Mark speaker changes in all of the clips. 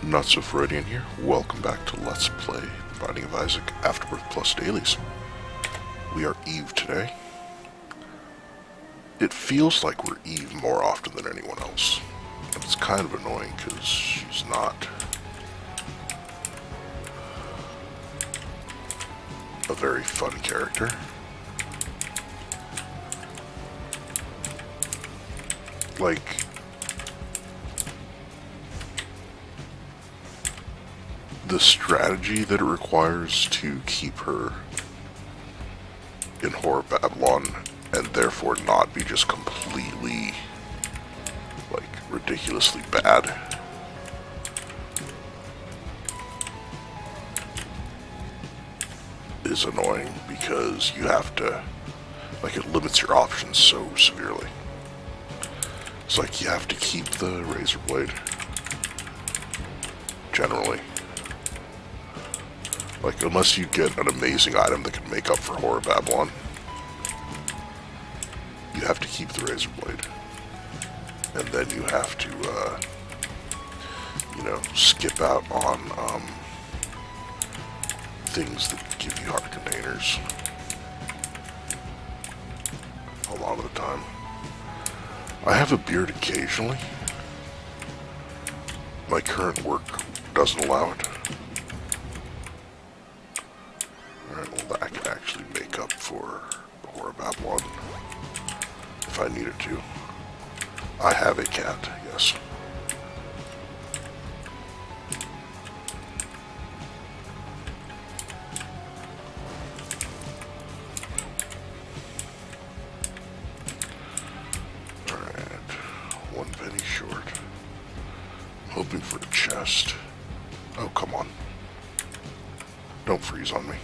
Speaker 1: Not so Freudian here. Welcome back to Let's Play Binding of Isaac Afterbirth Plus Dailies. We are Eve today. It feels like we're Eve more often than anyone else. And it's kind of annoying because she's not a very fun character. Like, the strategy that it requires to keep her in Horror Babylon and therefore not be just completely, like, ridiculously bad is annoying because you have to, like, it limits your options so severely. It's like you have to keep the razor blade, generally. Like, unless you get an amazing item that can make up for Horror Babylon, you have to keep the razor blade. And then you have to, skip out on, things that give you heart containers. A lot of the time. I have a beard occasionally. My current work doesn't allow it. Alright, well, that can actually make up for Horror Babylon if I needed to. I have a cat, yes. Alright, 1 penny short. Hoping for a chest. Oh, come on. Don't freeze on me.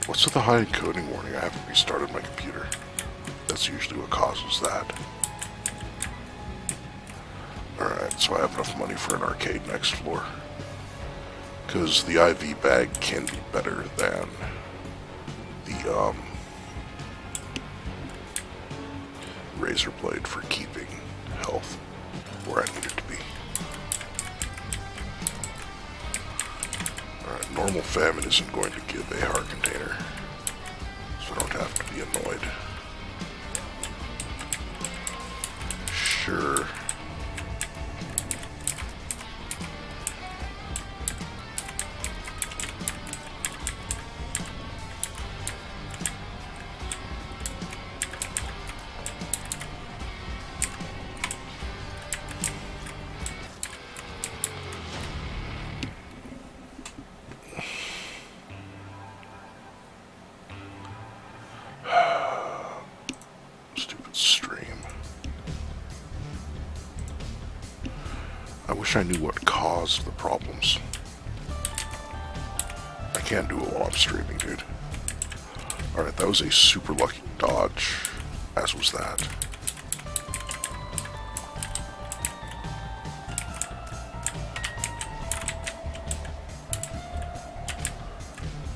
Speaker 1: What's with the high encoding warning? I haven't restarted my computer. That's usually what causes that. Alright, so I have enough money for an arcade next floor. Because the IV bag can be better than the, razor blade for keeping health where I need it to be. Alright, normal famine isn't going to give a heart container, so I don't have to be annoyed. Sure. I wish I knew what caused the problems. I can't do it while I'm streaming, dude. Alright, that was a super lucky dodge, as was that.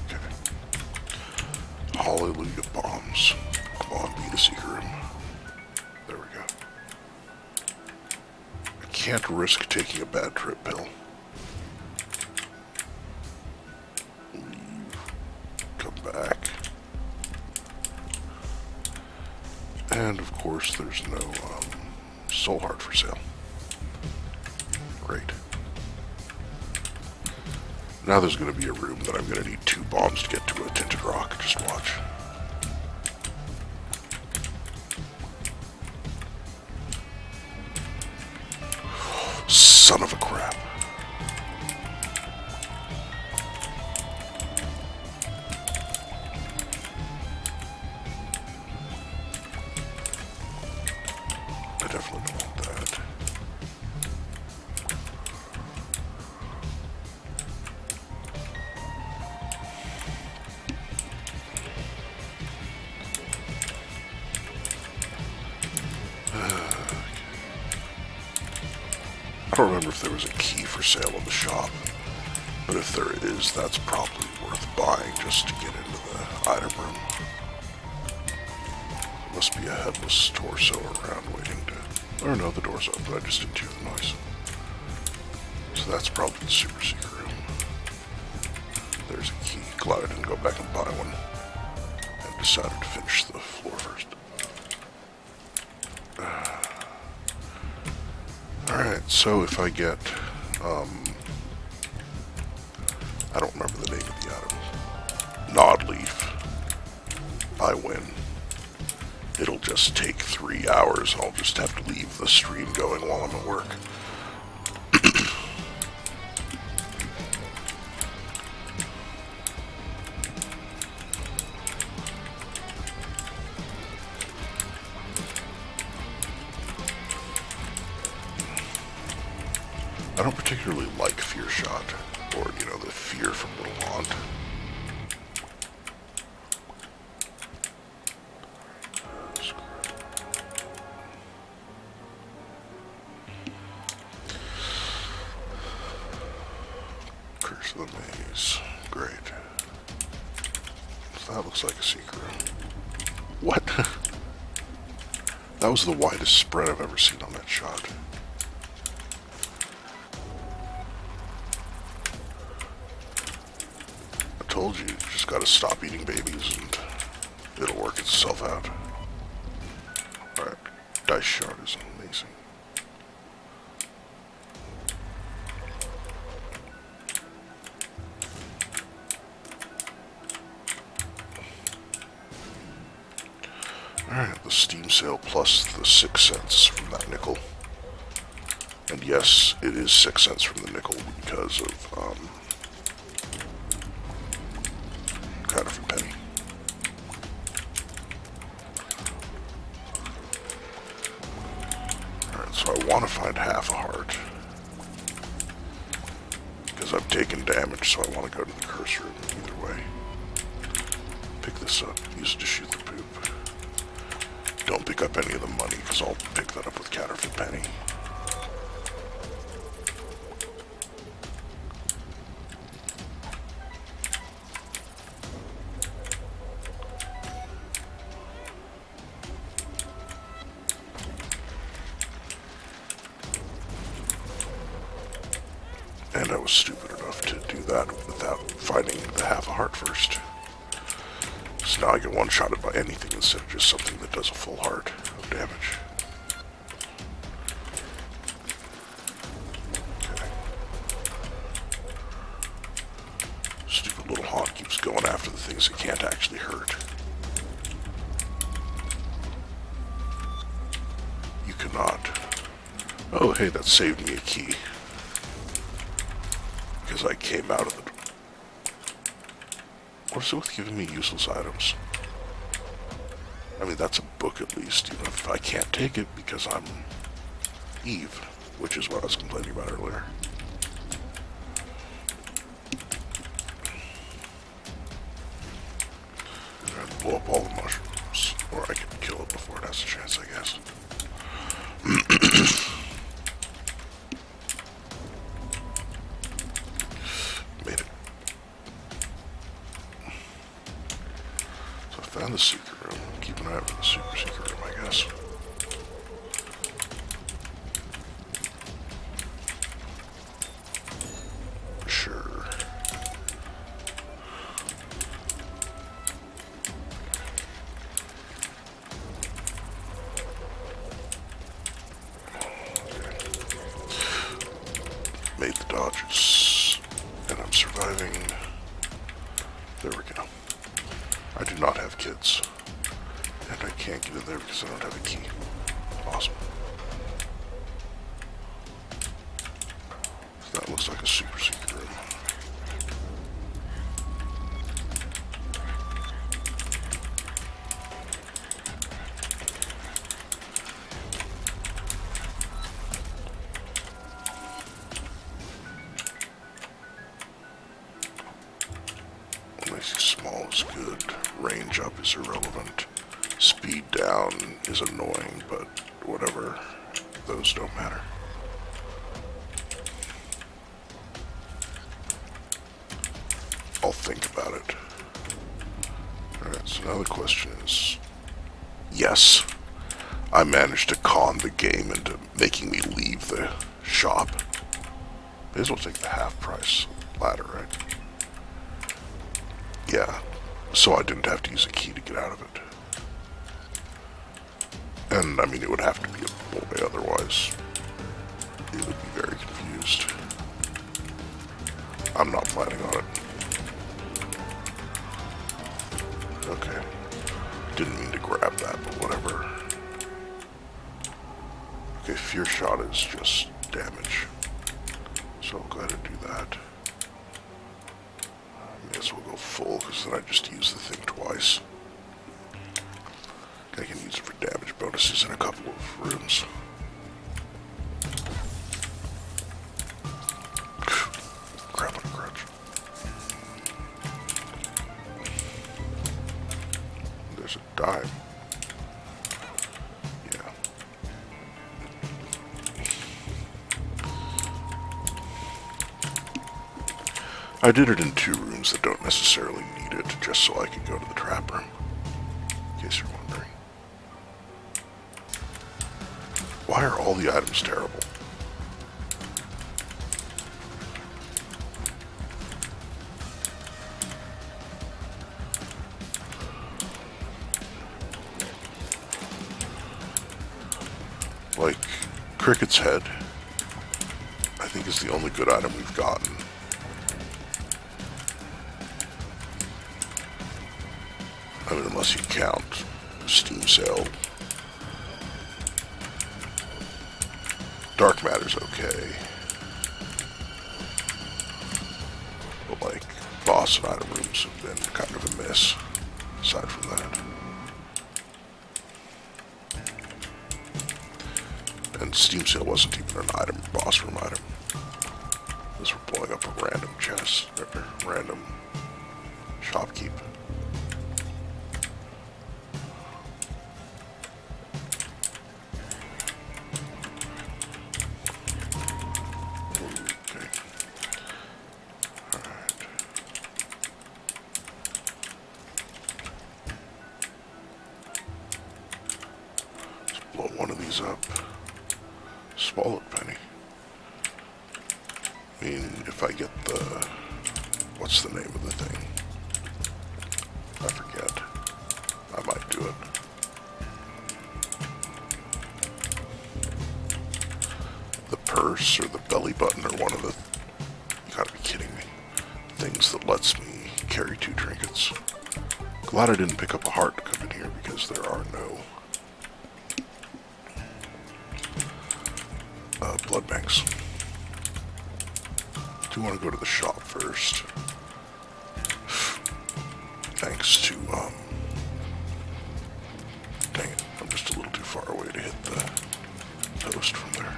Speaker 1: Okay. Hallelujah bombs. Come on, be the secret room. There we go. Can't risk taking a bad trip pill. Leave. Come back. And of course there's no soul heart for sale. Great. Now there's going to be a room that I'm going to need 2 bombs to get to a tinted rock. Just watch. Son of a crap. I definitely don't want that. I don't remember if there was a key for sale in the shop, but if there is, that's probably worth buying just to get into the item room. There must be a headless torso around waiting to Or no, the door's open, I just didn't hear the noise. So that's probably the super secret room. There's a key. Glad I didn't go back and buy one. And decided to finish the floor first. Alright, so if I get, I don't remember the name of the item. Nod leaf. I win. It'll just take 3 hours. I'll just have to leave the stream going while I'm at work. I don't particularly like Fear Shot, or, you know, the fear from Little Haunt. Curse of the Maze. Great. So that looks like a secret room. What? That was the widest spread I've ever seen on that shot. I told you, just gotta stop eating babies and it'll work itself out. Alright, dice shard is amazing. Alright, the Steam sale plus the 6 cents from that nickel. And yes, it is 6 cents from the nickel because of, counterfeit penny. Alright, so I want to find half a heart. Because I've taken damage, so I want to go to the curse room either way. Pick this up, use it to shoot the poop. Don't pick up any of the money, because I'll pick that up with counterfeit penny. And I was stupid enough to do that without finding the half a heart first. So now I get one-shotted by anything instead of just something that does a full heart of damage. Okay. Stupid Little Haunt keeps going after the things it can't actually hurt. You cannot. Oh, hey, that saved me a key. Because I came out of the door. What is it with giving me useless items? I mean, that's a book at least, even if I can't take it because I'm Eve, which is what I was complaining about earlier. I'm gonna blow up all the mushrooms, or I can kill it before it has a chance, I guess. Made it. So I found the secret room. Keep an eye out for the super secret room, I guess. Sure. Made the dodges, and I'm surviving. There we go. I do not have kids, and I can't get in there because I don't have a key. Awesome. So that looks like a super secret room. Nice and small is good. Range up is irrelevant. Speed down is annoying, but whatever. Those don't matter. I'll think about it. Alright, so now the question is... Yes! I managed to con the game into making me leave the shop. May as well take the half price ladder, right? Yeah, so I didn't have to use a key to get out of it. And, I mean, it would have to be a boy, otherwise it would be very confused. I'm not planning on it. Okay. Didn't mean to grab that, but whatever. Okay, Fear Shot is just damage. So I'll go ahead and do that. May as well go full, because then I just use the thing twice. I can use it for damage bonuses in a couple of rooms. Crap on a crutch. There's a dime. Yeah. I did it in 2 rooms that don't necessarily need it, just so I could go to the trap room. In case you're wondering. Why are all the items terrible? Like, Cricket's head, I think is the only good item we've gotten. I mean, unless you count Steam Sale. Dark Matter's okay. But, like, boss and item rooms have been kind of a miss, aside from that. And Steam Sale wasn't even an item, boss room item. This we're blowing up a random chest, or random shopkeep. Blow one of these up. Swallow penny. I mean, if I get the... what's the name of the thing? I forget. I might do it. The purse or the belly button or one of the... You gotta be kidding me. Things that lets me carry 2 trinkets. Glad I didn't pick up a heart to come in here because there are no... blood banks. Do want to go to the shop first. Thanks to, dang it, I'm just a little too far away to hit the post from there.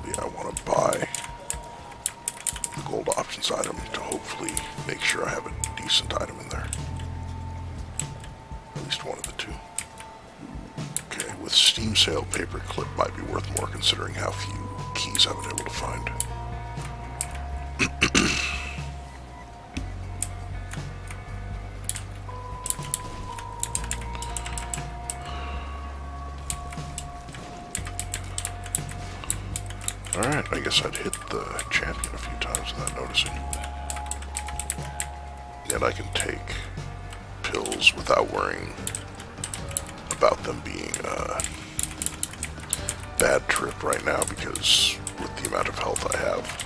Speaker 1: Yeah, I want to buy the gold options item to hopefully make sure I have a decent item in there. At least one of the 2. With Steam Sale, paperclip might be worth more considering how few keys I've been able to find. Alright, I guess I'd hit the champion a few times without noticing. And I can take pills without worrying about them being a bad trip right now, because with the amount of health I have,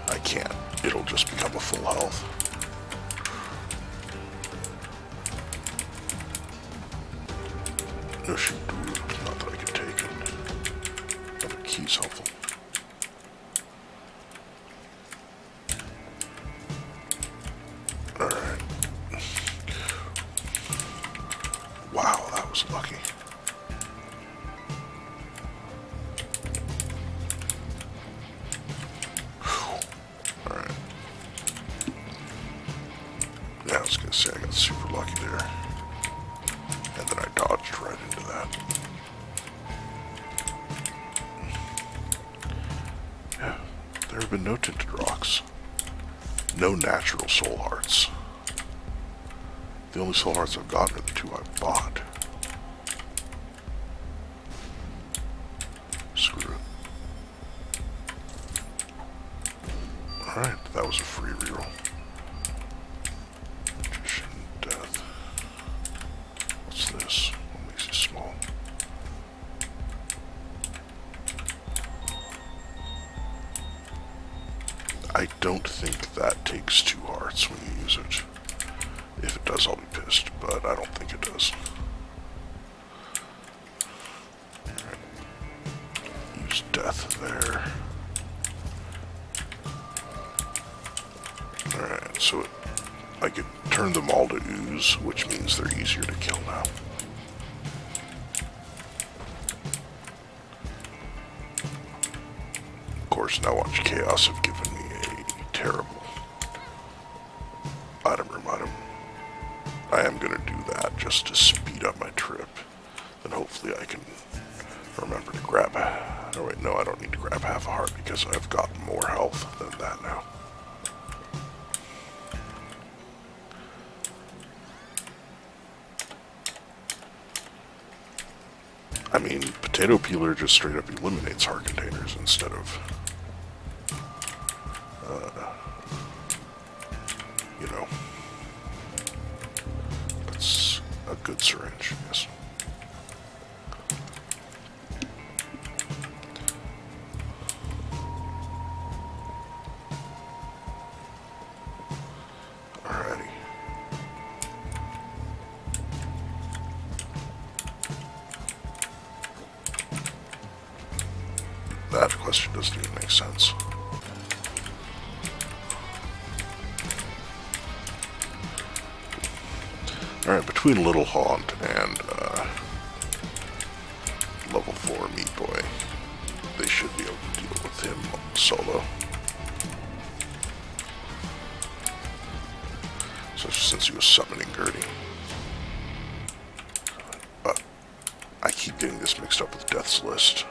Speaker 1: I can't. It'll just become a full health. No shoot, not that I can take it. Another key's helpful. Alright. Wow, that was lucky. Alright. Yeah, I was gonna say I got super lucky there. And then I dodged right into that. Yeah, there have been no tinted rocks. No natural soul hearts. The only soul hearts I've gotten are the 2 I bought. Screw it. Alright, that was a free reroll. Magician, death. What's this? What makes you small? I don't think that takes 2 hearts when you use it. If it does, I'll be pissed, but I don't think it does. Right. Use death there. Alright, so I can turn them all to ooze, which means they're easier to kill now. Of course, now watch Chaos have given me a terrible item room item. I am going to do that just to speed up my trip. And hopefully I can remember to grab... Oh wait, no, I don't need to grab half a heart because I've got more health than that now. I mean, potato peeler just straight up eliminates heart containers instead of, you know, that's a good syringe, yes. Alrighty. That question doesn't even make sense. Alright, between Little Haunt and level 4 Meat Boy, they should be able to deal with him solo. So since he was summoning Gertie. I keep getting this mixed up with Death's List.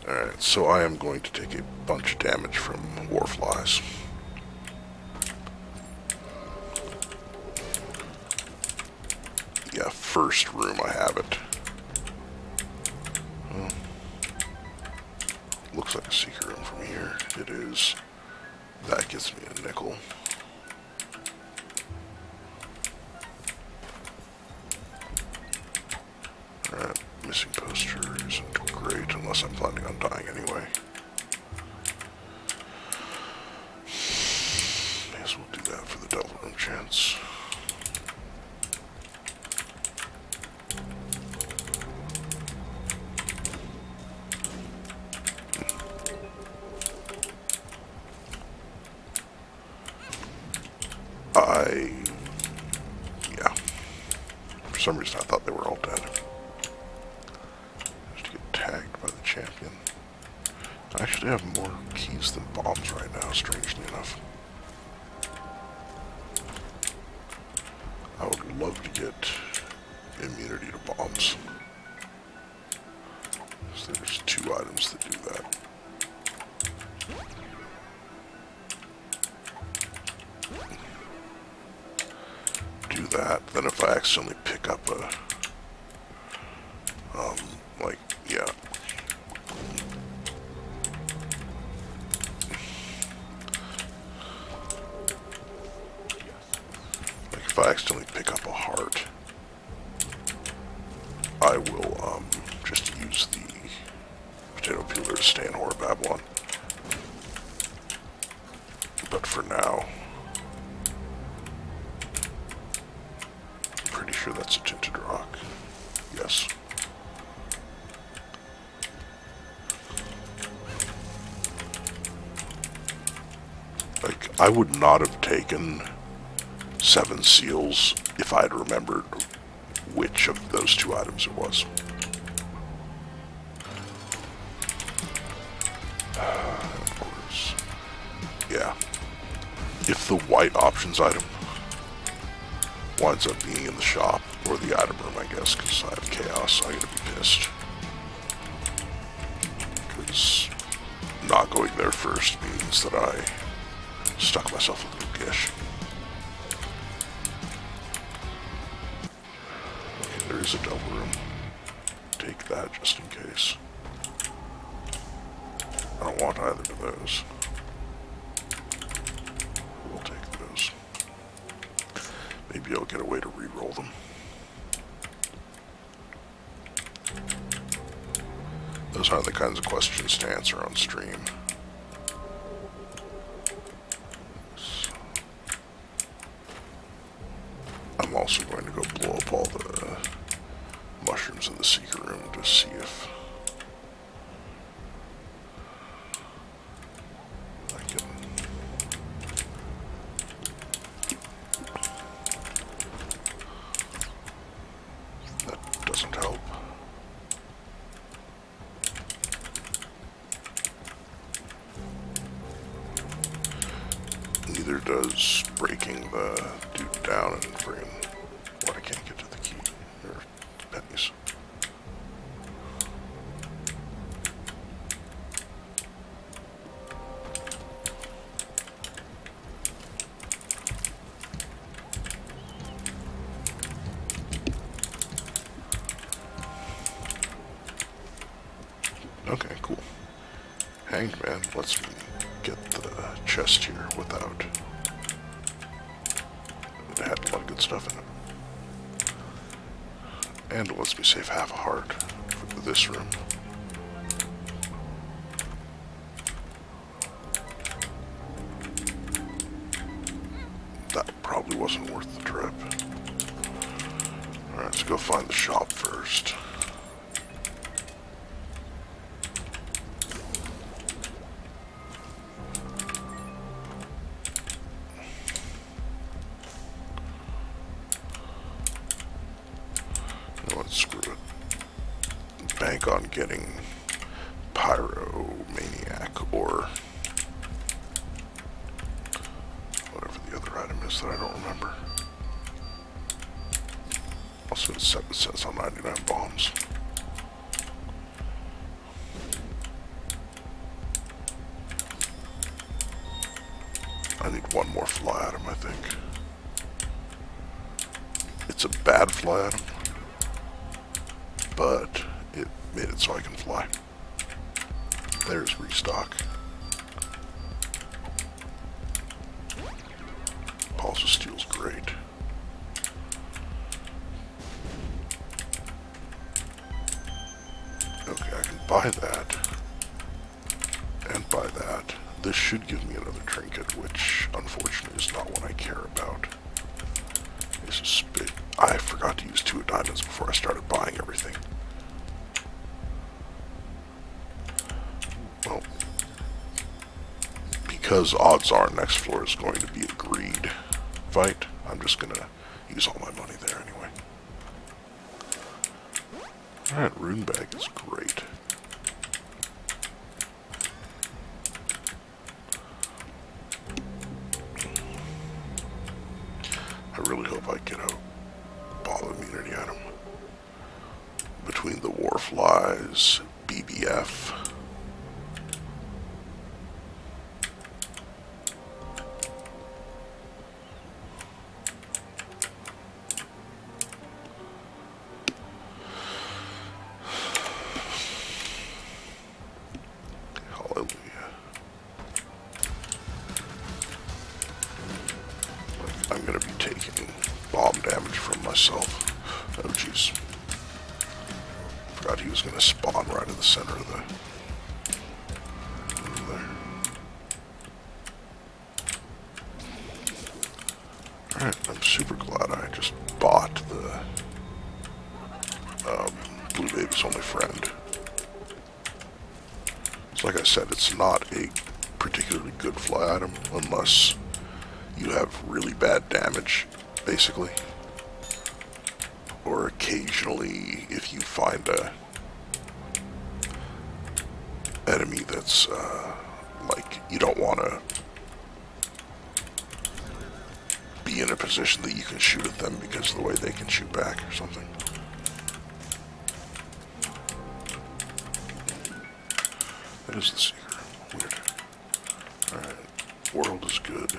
Speaker 1: Alright, so I am going to take a bunch of damage from Warflies. Yeah, first room I have it. Well, looks like a secret room from here. It is. That gets me a nickel. Alright, missing poster isn't great unless I'm planning on dying anyway. May as well do that for the Devil Room chance. Yeah. For some reason I thought they were all dead. Just to get tagged by the champion. I actually have more keys than bombs right now, strangely enough. I would love to get immunity to bombs. So there's 2 items that do that. Do that, then if I accidentally pick up a, like, yeah. Like if I accidentally pick up a heart, I will, just use the potato peeler to stay in Horror Babylon. But for now, pretty sure that's a tinted rock. Yes. Like, I would not have taken 7 seals if I had remembered which of those 2 items it was. Of course. Yeah. If the white options item winds up being in the shop, or the item room, I guess, because I have chaos, I'm gonna be pissed. Because not going there first means that I stuck myself with a gish. is a double room. Take that just in case. I don't want either of those. We'll take those. Maybe I'll get a way to re-roll them. Those aren't the kinds of questions to answer on stream. So, I'm also going to go blow up all the mushrooms in the secret room to see if I can... That doesn't help. Neither does breaking the dude down and bringing what I can't get to the key or pennies. Okay, cool. Hanged Man lets me get the chest here without... It had a lot of good stuff in it. And it lets me save half a heart for this room. That probably wasn't worth the trip. Alright, let's go find the shop first. Screw it. Bank on getting Pyromaniac or whatever the other item is that I don't remember. Also, it's 7 cents on 99 bombs. I need one more fly item, I think. It's a bad fly item, but it made it so I can fly. There's restock. Pulse of Steel's great. Okay, I can buy that. And buy that. This should give me another trinket, which unfortunately is not what I care about. This is spit. I forgot to use 2 diamonds before I started buying everything. Well, because odds are next floor is going to be a greed fight, I'm just gonna use all my money there anyway. Alright, rune bag is great. I really hope I get a bomb immunity item. Between the warflies, BBF. Hallelujah. I'm gonna be taking bomb damage from myself. Oh jeez. Forgot he was gonna spawn right in the center of the room there. Alright, I'm super glad I just bought the Blue Baby's Only Friend. So like I said, it's not a particularly good fly item unless you have really bad damage, basically. Or occasionally, if you find a enemy that's, like, you don't want to be in a position that you can shoot at them because of the way they can shoot back or something. That is the secret. Weird. Alright. World is good.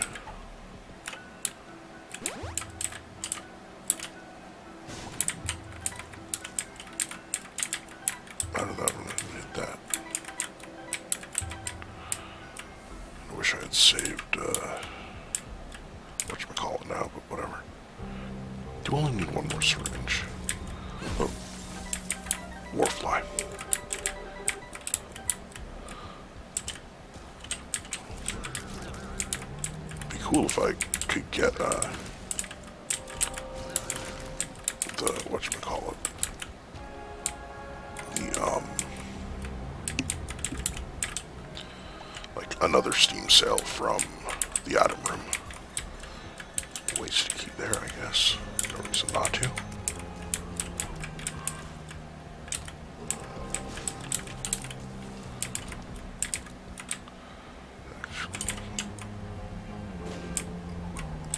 Speaker 1: Do only need one more syringe. Oh. Warfly. Be cool if I could get, the, whatchamacallit, like another Steam sale from the item room. Waste to keep there, I guess. No reason not to.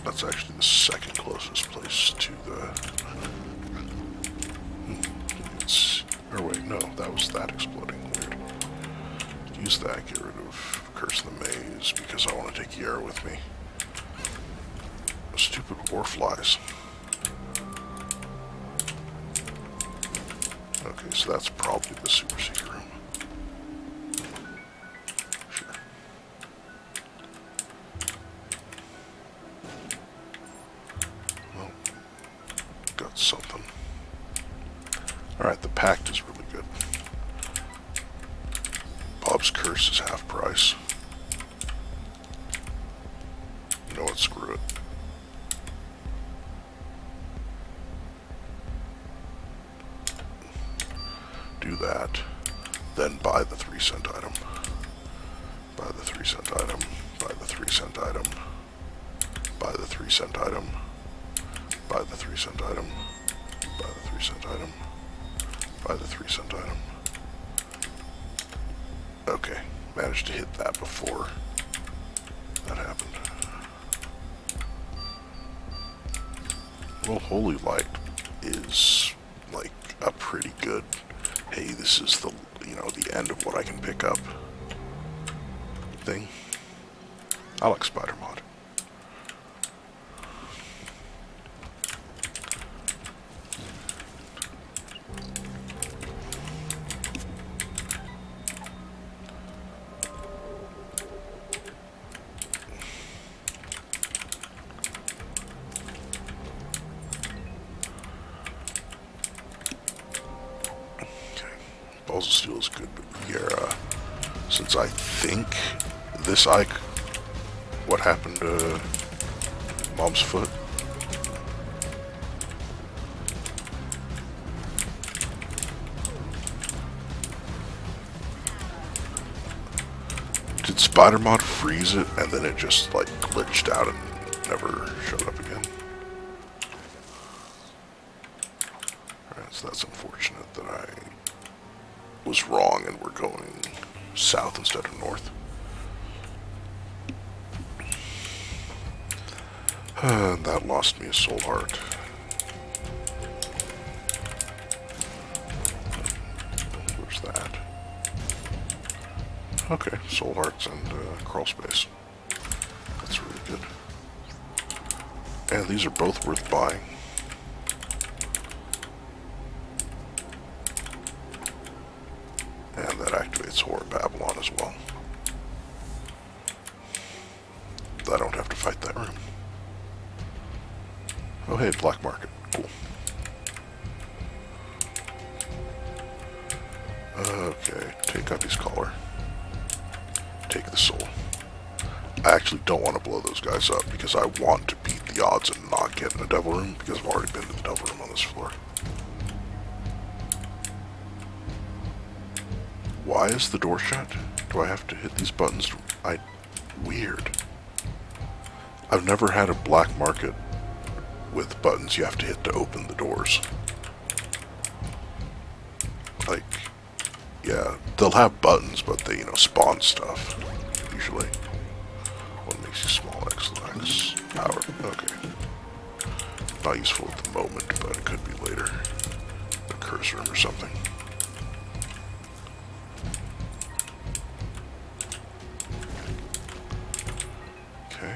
Speaker 1: That's actually the second closest place to the... Or wait, no, that was that exploding. Weird. Use that, get rid of Curse of the Maze, because I want to take the arrow with me. Stupid warflies. Okay, so that's probably the super secret room. Sure. Well, got something. Alright, the pact is really good. Bob's Curse is half price. You know what, screw it. Do that, then buy the 3-cent item. Buy the 3-cent item. Buy the 3-cent item. Buy the 3-cent item. Buy the 3-cent item. Buy the 3-cent item. Buy the 3-cent item. Okay, managed to hit that before that happened. Well, Holy Light is like a pretty good, hey, this is the, you know, the end of what I can pick up thing. I like Spider Mod. Balls of Steel is good, but here, since I think this what happened to Mom's foot? Did Spider Mod freeze it and then it just like glitched out and never showed up again? Alright, so that's unfortunate that I was wrong and we're going south instead of north. That lost me a soul heart. Where's that? Okay, soul hearts and crawl space. That's really good. And these are both worth buying. And that activates Horror Babylon as well. I don't have to fight that room. Oh hey, Black Market. Cool. Okay, take Guppy's collar. Take the soul. I actually don't want to blow those guys up because I want to beat the odds and not get in the devil room because I've already been to the devil room on this floor. Why is the door shut? Do I have to hit these buttons? Weird. I've never had a black market with buttons you have to hit to open the doors. Like, yeah, they'll have buttons, but they, spawn stuff, usually. What makes you small? X-Lax. Power. Okay. Not useful at the moment, but it could be later. A curse room or something. Okay.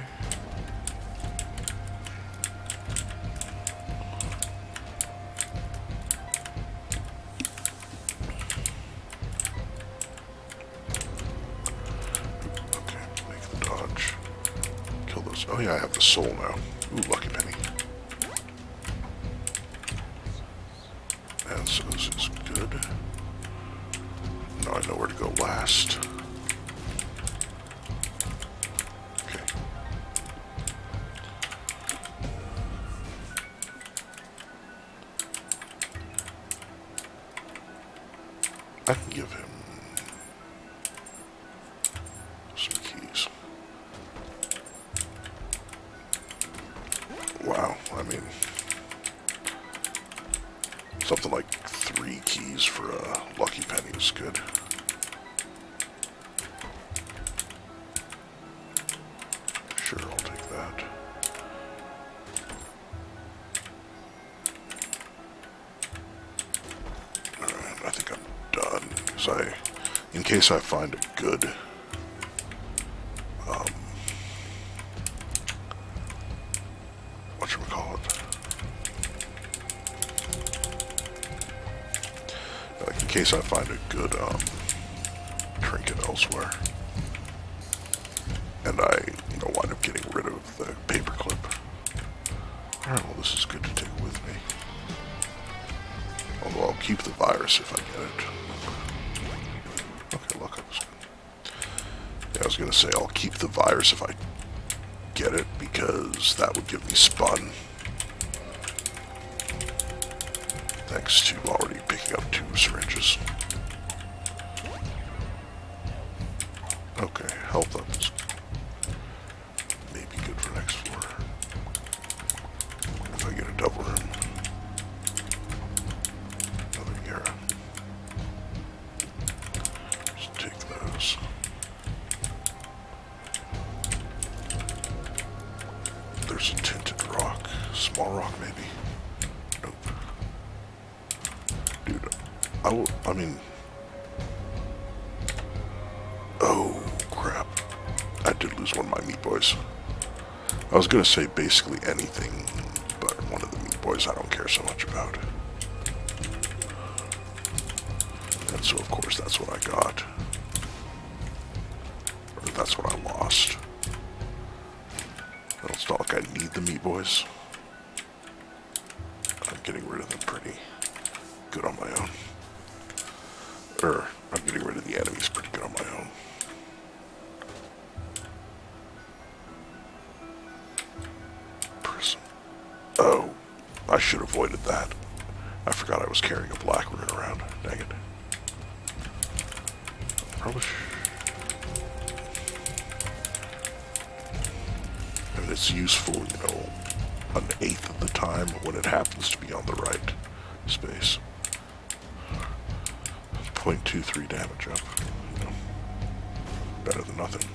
Speaker 1: Oh yeah, I have the soul now. Ooh, lucky penny. Answers is good. Now I know where to go last. Okay. I can give him some keys. Wow, I mean, something like 3 keys for a lucky penny is good. Sure, I'll take that. Alright, I think I'm done, because in case I find a good, whatchamacallit, like in case I find a good, trinket elsewhere, and I, wind up getting rid of the paperclip. Alright, well this is good to take with me. Although I'll keep the virus if I get it. Okay, look, I was gonna say I'll keep the virus if I get it, because that would give me spun. Thanks to already picking up 2 syringes. Okay, health up is maybe good for next floor. If I get a double room. Another Yara. Just take those. There's a tinted rock. Small rock, maybe? Nope. Dude, I mean... Oh, crap. I did lose one of my meat boys. I was gonna say basically anything, but one of the meat boys I don't care so much about. And so, of course, that's what I got. Or that's what I lost. Well, it's not like I need the meat boys. I'm getting rid of them pretty good on my own. I'm getting rid of the enemies pretty good on my own. Prism. Oh, I should have avoided that. I forgot I was carrying a black rune around. Dang it. Probably and it's useful, 1/8 of the time when it happens to be on the right space. 0.23 damage up. Better than nothing.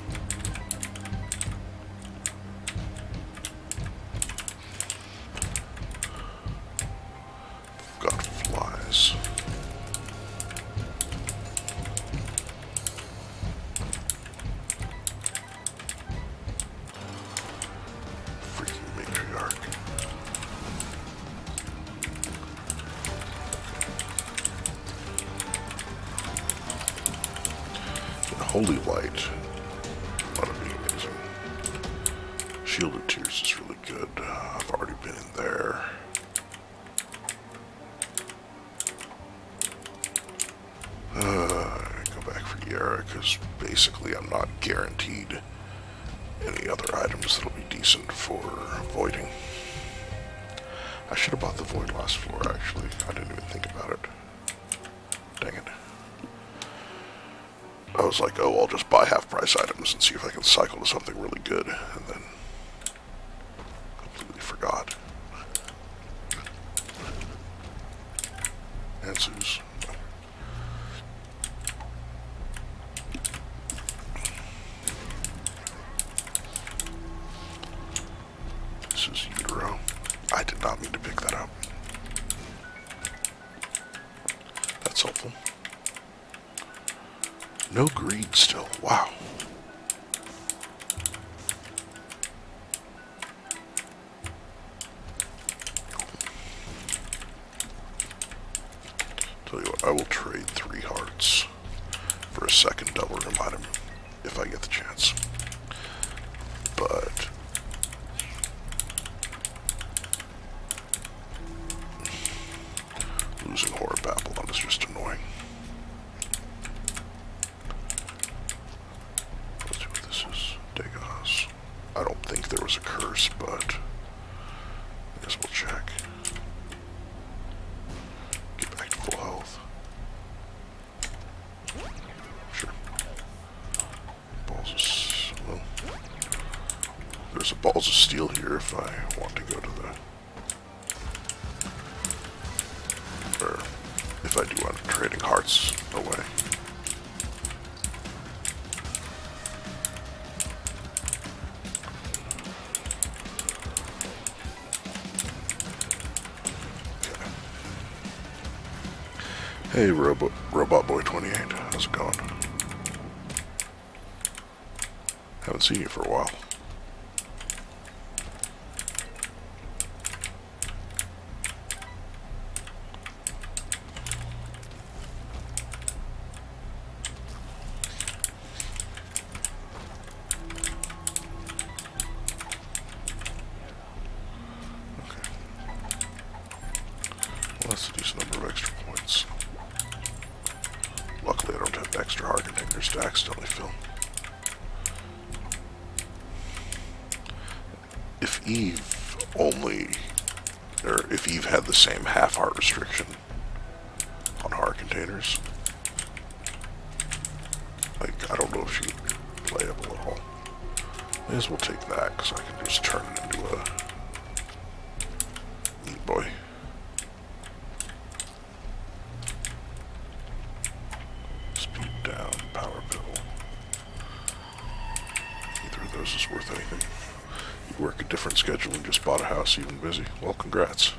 Speaker 1: Got flies. Freaking matriarch. Holy light. That'd be amazing. Shield of Tears is really good. I've already been in there. Go back for Yara, because basically I'm not guaranteed any other items that'll be decent for voiding. I should have bought the void last floor, actually. I didn't even think about it. Dang it. I was like, oh, I'll just buy half-price items and see if I can cycle to something really good, and then completely forgot. Answers. This is utero. I did not mean to pick that up. That's helpful. No greed still. Wow. Tell you what, I will trade 3 hearts for a second double room item if I get the chance. But losing Horror Babylon is just annoying. Let's see what this is. Degas. I don't think there was a curse, but I guess we'll check. Get back to full health. Sure. Balls of... well, there's a Balls of Steel here if I want to go to the... or if I do end up trading hearts away. Hey, Robot Boy 28, how's it going? Haven't seen you for a while. Okay. Well, that's a decent number of extra points. Luckily, I don't have extra hard containers to accidentally fill. If Eve only, or if Eve had the same half heart restriction on hard containers, like, I don't know if she'd play up at all. May as well take that, because I can just turn it into a meat boy. Is worth anything. You work a different schedule and just bought a house even busy. Well, congrats.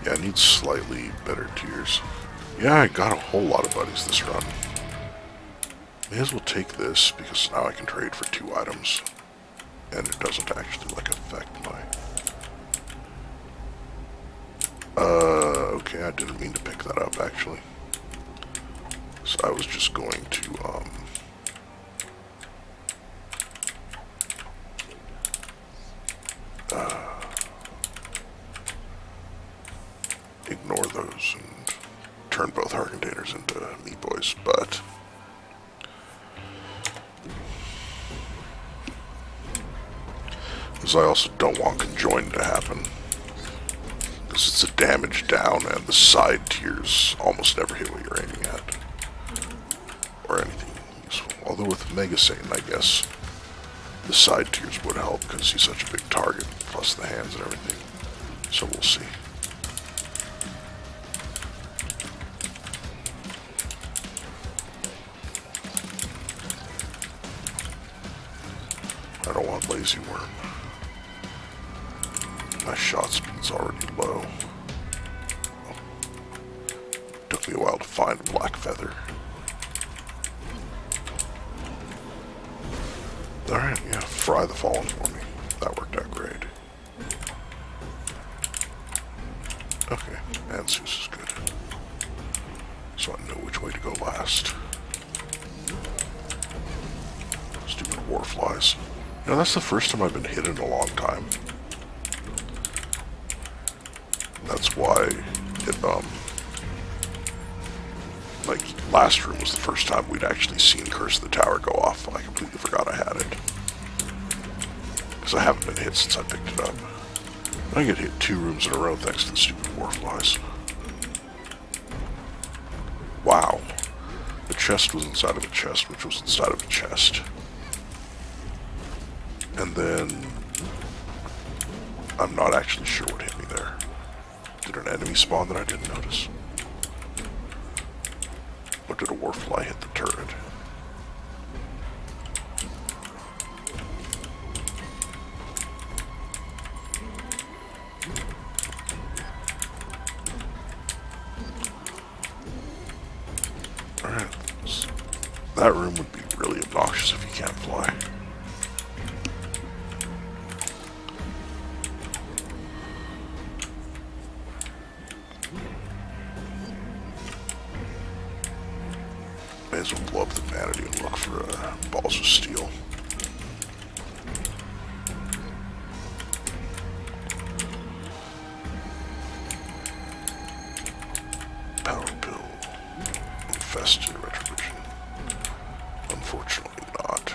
Speaker 1: Yeah, I need slightly better tiers. Yeah, I got a whole lot of buddies this run. May as well take this, because now I can trade for 2 items. And it doesn't actually, like, affect my... okay, I didn't mean to pick that up, actually. So I was just going to, ignore those and turn both heart containers into meat boys, but because I also don't want conjoined to happen, because it's a damage down and the side tiers almost never hit what you're aiming at or anything useful. Although with Mega Satan, I guess the side tiers would help because he's such a big target, plus the hands and everything. So we'll see. I don't want Lazy Worm. My shot speed's already low. Oh. Took me a while to find a black feather. Alright, yeah, fry the Fallen for me. That worked out great. Okay, and Zeus is good. So I know which way to go last. Stupid warflies. You know, that's the first time I've been hit in a long time. That's why it, like, last room was the first time we'd actually seen Curse of the Tower go off. I completely forgot I had it. Because I haven't been hit since I picked it up. I get hit 2 rooms in a row thanks to the stupid warflies. Wow. The chest was inside of a chest, which was inside of a chest. And then I'm not actually sure what hit me there. Did an enemy spawn that I didn't notice? Or did a warfly hit the turret? Alright. That room would be really obnoxious if you can't fly. May as well blow up the vanity and look for balls of steel. Power pill. Infested retribution. Unfortunately not.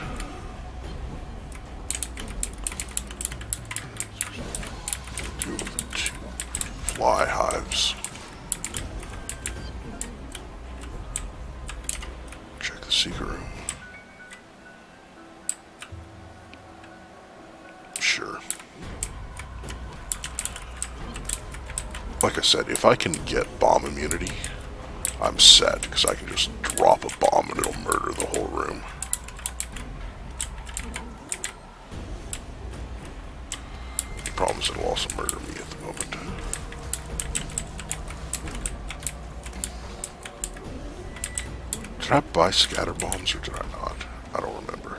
Speaker 1: Deal with the 2 fly hives. Check the secret room. Sure. Like I said, if I can get bomb immunity, I'm set, because I can just drop a bomb and it'll murder the whole room. The problem is it'll also murder me at the moment. Did I buy scatter bombs or did I not? I don't remember.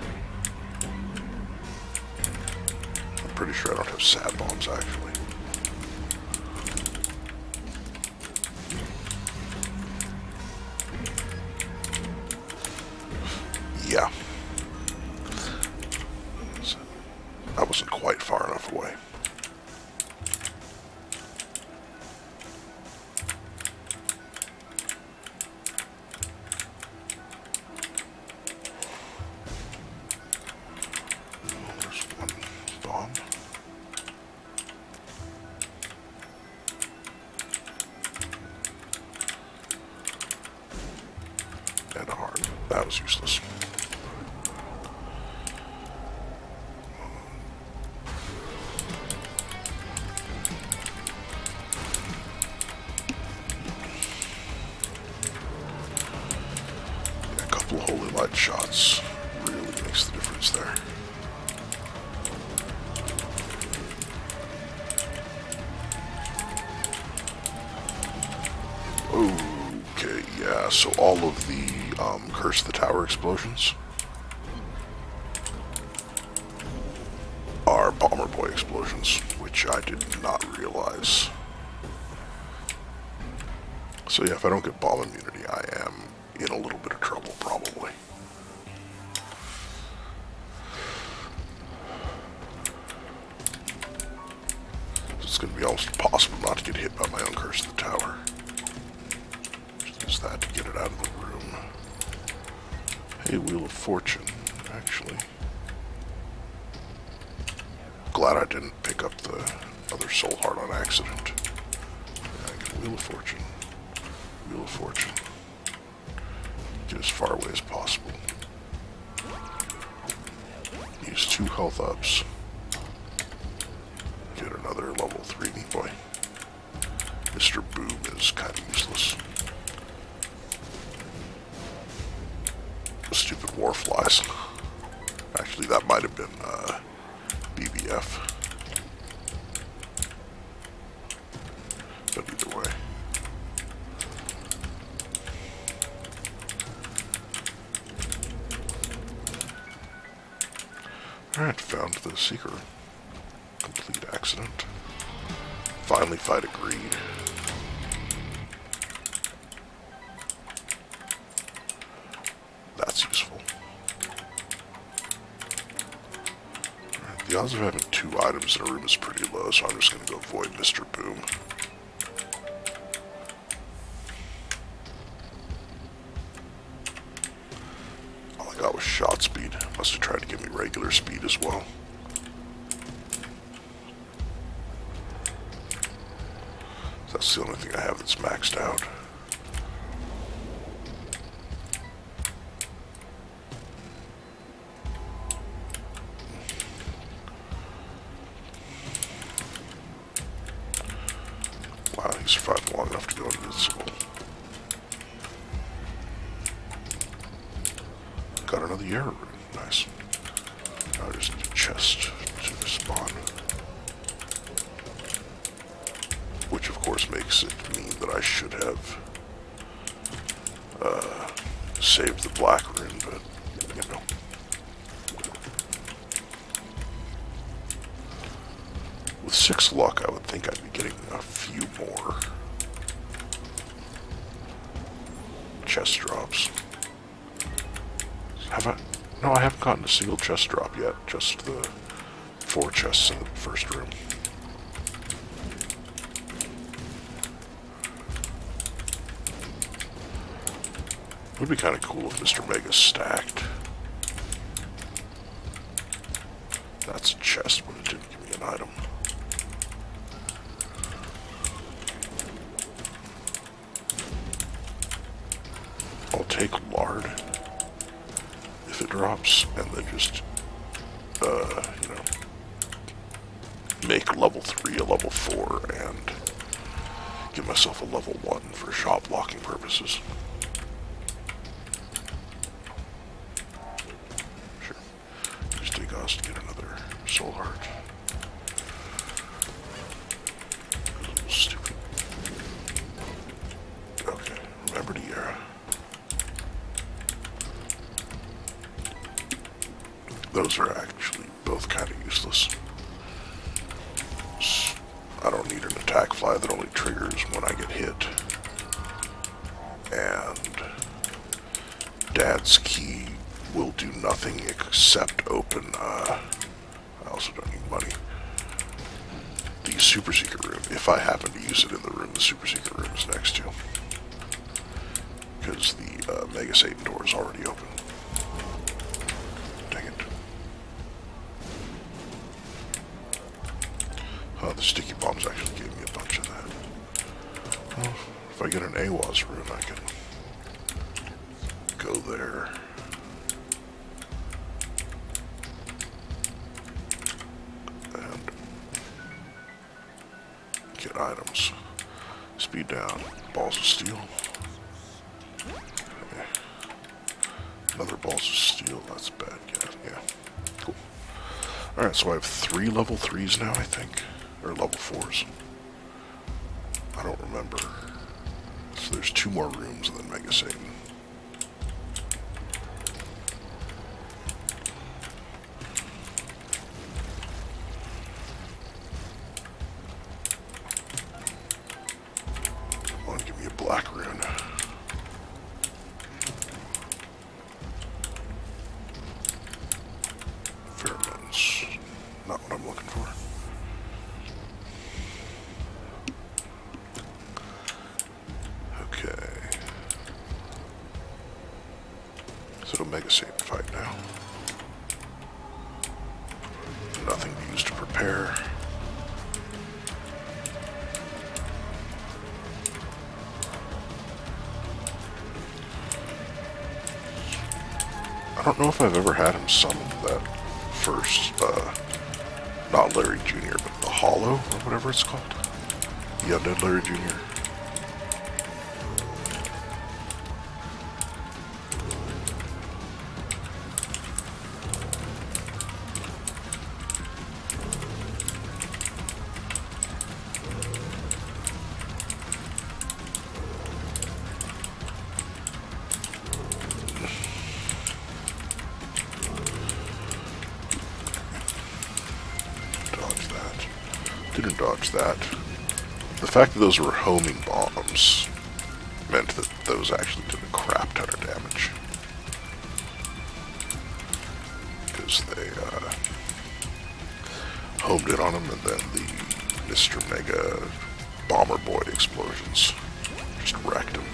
Speaker 1: I'm pretty sure I don't have sad bombs actually. Yeah. So, I wasn't quite far enough away. There's one bomb. And a heart. That was useless. Holy light shots really makes the difference there. Okay, yeah, so all of the Curse of the Tower explosions are Bomber Boy explosions, which I did not realize. So yeah, if I don't get bomb immunity, I am in a little bit of trouble, probably. It's going to be almost impossible not to get hit by my own Curse of the Tower. Just use that to get it out of the room. Hey, Wheel of Fortune, actually. Glad I didn't pick up the other soul heart on accident. Yeah, I get Wheel of Fortune. Wheel of Fortune. Get as far away as possible. Use 2 health ups. Get another level 3 meat boy. Mr. Boom is kind of useless. Stupid warflies. Actually, that might have been BBF. But either way. Alright, found the secret. Complete accident. Finally fight a greed. That's useful. Right, the odds of having 2 items in a room is pretty low, so I'm just going to go avoid Mr. Boom. All I got was shot speed. Must have tried to give me regular speed as well. That's the only thing I have that's maxed out. Wow, he survived long enough to go invincible. got another error room. Nice. Now just need a chest to spawn. Which of course makes it mean that I should have saved the black rune, but you know. With 6 luck, I would think I'd be getting a few more chest drops. Have I? No, I haven't gotten a single chest drop yet. Just the 4 chests in the first room. Would be kind of cool if Mr. Mega's stacked. That's a chest, but it didn't give me an item. I'll take lard if it drops, and then just, you know, make level 3 a level 4 and give myself a level 1 for shop blocking purposes. Sure. Just take us to get another soul heart. Stupid. Okay, remember the era. Those are actually both kind of useless. I don't need an attack fly that only triggers when I get hit. And Dad's key will do nothing except open, I also don't need money. The super secret room, if I happen to use it in the room the super secret room is next to. Because the Mega Satan door is already open. Dang it. Oh, the sticky bombs actually gave me a bunch of that. Well, if I get an AWAS rune, I can go there. And get items. Speed down. Balls of steel. Okay. Another balls of steel. That's bad. Yeah. Cool. Alright, so I have 3 level 3s now, I think. Or level 4s. I don't remember. So there's 2 more rooms than Mega Satan. Come on, give me a black rune. Pheromones. Not what I'm looking for. So Mega Satan fight now. Nothing to use to prepare. I don't know if I've ever had him summon that first, not Larry Jr., but the Hollow, or whatever it's called. The Undead Larry Jr. Didn't dodge that. The fact that those were homing bombs meant that those actually did a crap ton of damage. Because they homed in on them, and then the Mr. Mega Bomber Boy explosions just wrecked him.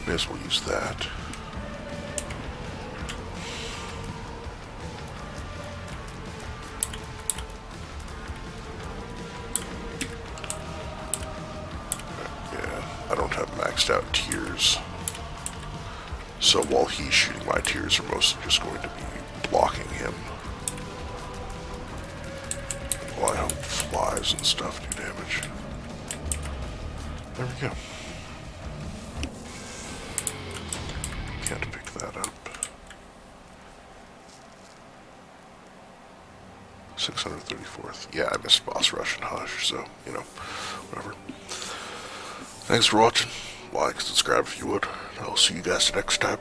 Speaker 1: May as well use that. I don't have maxed out tears, so while he's shooting, my tears are mostly just going to be blocking him. Well, I hope flies and stuff do damage. There we go. Can't pick that up. 634th. Yeah, I missed Boss Rush and Hush, so, you know, whatever. Thanks for watching. Like, subscribe if you would. I'll see you guys next time.